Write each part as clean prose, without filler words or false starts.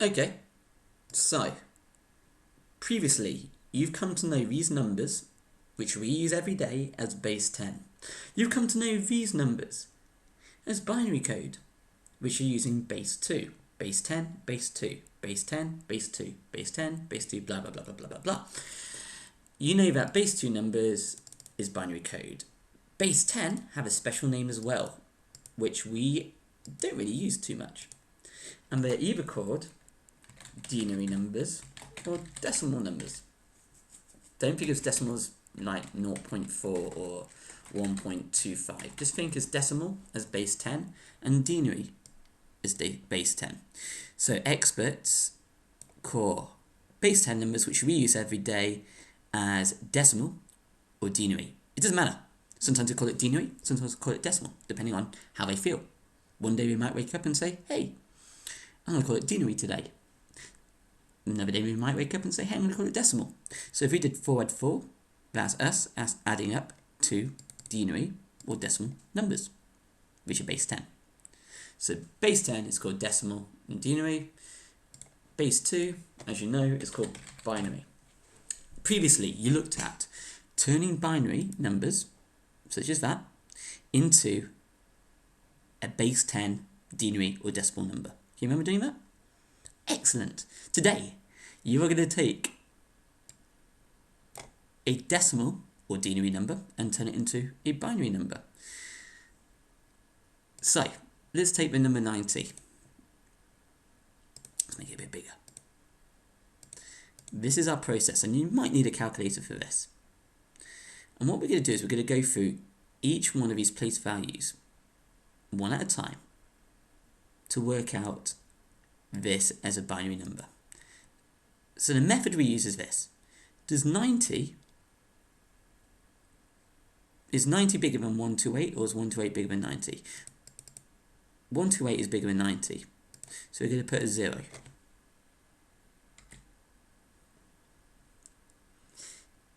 Okay, so previously you've come to know these numbers, which we use every day, as base 10. You've come to know these numbers as binary code, which you're using base 2. Base 10, base 2, base 10, base 2, base 10, base 2, blah, blah, blah, blah, blah, blah, blah. You know that base 2 numbers is binary code. Base 10 have a special name as well, which we don't really use too much. And they're either called denary numbers or decimal numbers. Don't think of decimals like 0.4 or 1.25. Just think as decimal as base 10 and denary as base 10. So experts call base 10 numbers, which we use every day, as decimal or denary. It doesn't matter. Sometimes we call it denary, sometimes we call it decimal, depending on how they feel. One day we might wake up and say, hey, I'm going to call it denary today. Another day we might wake up and say, hey, I'm going to call it decimal. So if we did forward 4, that's us adding up to denary or decimal numbers, which are base 10. So base 10 is called decimal and denary. Base 2, as you know, is called binary. Previously, you looked at turning binary numbers, such as that, into a base 10 denary or decimal number. Do you remember doing that? Excellent. Today, you are going to take a decimal or denary number and turn it into a binary number. So, let's take the number 90. Let's make it a bit bigger. This is our process, and you might need a calculator for this. And what we're going to do is we're going to go through each one of these place values, one at a time, to work out this as a binary number. So the method we use is this. Is 90 bigger than 128, or is 128 bigger than 90? 128 is bigger than 90. So we're going to put a 0.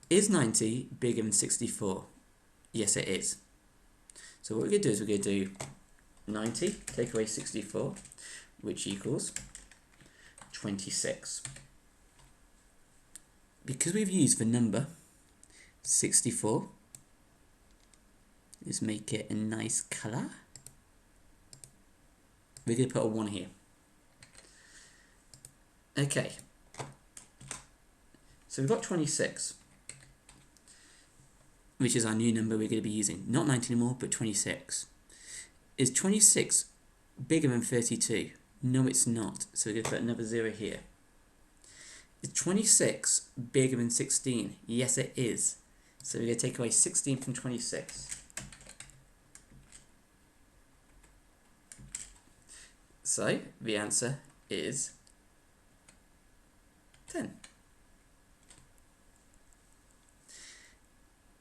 Is 90 bigger than 64? Yes, it is. So what we're going to do is we're going to do 90, take away 64, which equals 26. Because we've used the number 64, let's make it a nice colour. We're going to put a 1 here. Okay. So we've got 26, which is our new number we're going to be using. Not 90 anymore, but 26. Is 26 bigger than 32? No, it's not. So we're going to put another 0 here. Is 26 bigger than 16? Yes, it is. So we're going to take away 16 from 26. So the answer is 10.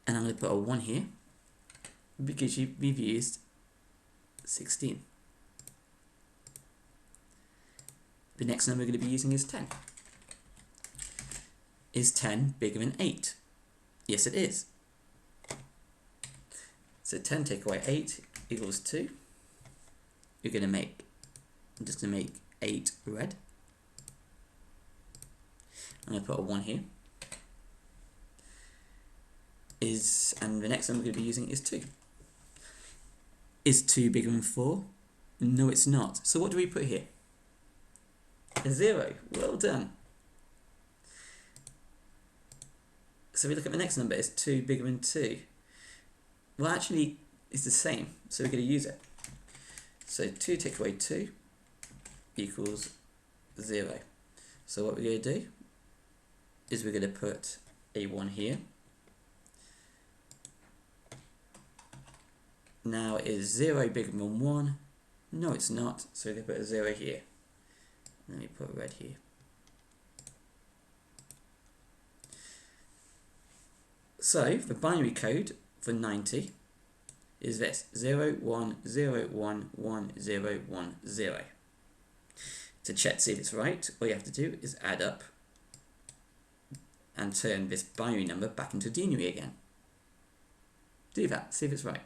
And I'm going to put a 1 here because we've used 16. The next number we're going to be using is 10. Is 10 bigger than 8? Yes, it is. So 10 take away 8 equals 2. I'm just going to make 8 red. I'm going to put a 1 here. And the next one we're going to be using is 2. Is 2 bigger than 4? No, it's not. So what do we put here? A 0. Well done. So we look at the next number. Is 2 bigger than 2? Well, actually, it's the same. So we're going to use it. So 2 take away 2 equals 0. So what we're going to do is we're going to put a 1 here. Now, is 0 bigger than 1? No, it's not. So we're going to put a 0 here. Let me put red here. So the binary code for 90 is this: 0, 1, 0, 1, 1, 0, 1, 0. To check to see if it's right, all you have to do is add up and turn this binary number back into denary again. Do that, see if it's right.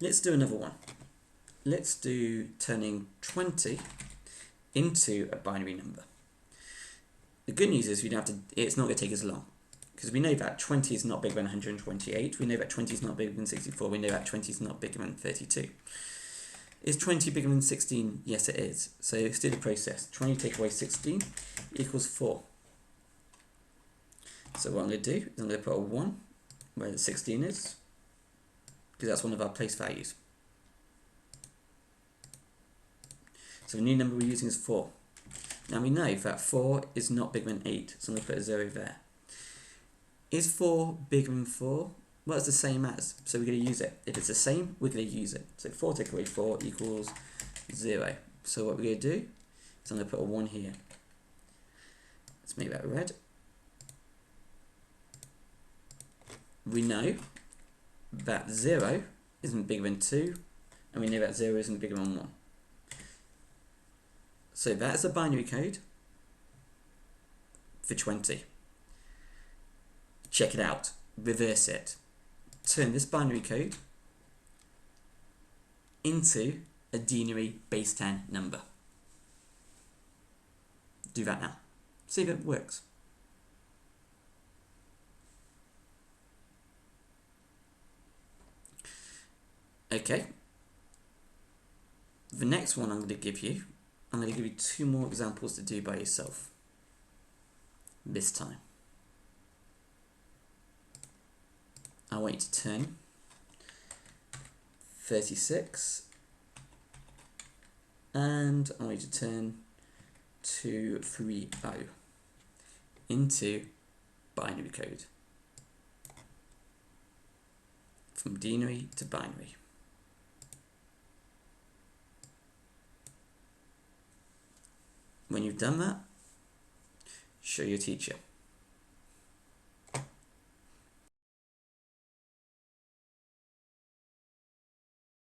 Let's do another one. Let's do turning 20 into a binary number. The good news is we don't have to, it's not going to take as long, because we know that 20 is not bigger than 128, we know that 20 is not bigger than 64, we know that 20 is not bigger than 32. Is 20 bigger than 16? Yes, it is. So let's do the process. 20 take away 16 equals 4. So what I'm going to do is I'm going to put a 1 where the 16 is, because that's one of our place values. So the new number we're using is 4. Now we know that 4 is not bigger than 8, so I'm going to put a 0 there. Is 4 bigger than 4? Well, it's the same as, so we're going to use it. If it's the same, we're going to use it. So 4 take away 4 equals 0. So what we're going to do is I'm going to put a 1 here. Let's make that red. We know that 0 isn't bigger than 2, and we know that 0 isn't bigger than 1. So that's a binary code for 20. Check it out. Reverse it. Turn this binary code into a denary base 10 number. Do that now. See if it works. Okay. The next one I'm going to give you 2 more examples to do by yourself. This time. I want you to turn 36 and I want you to turn 230 into binary code. From denary to binary. When you've done that, show your teacher.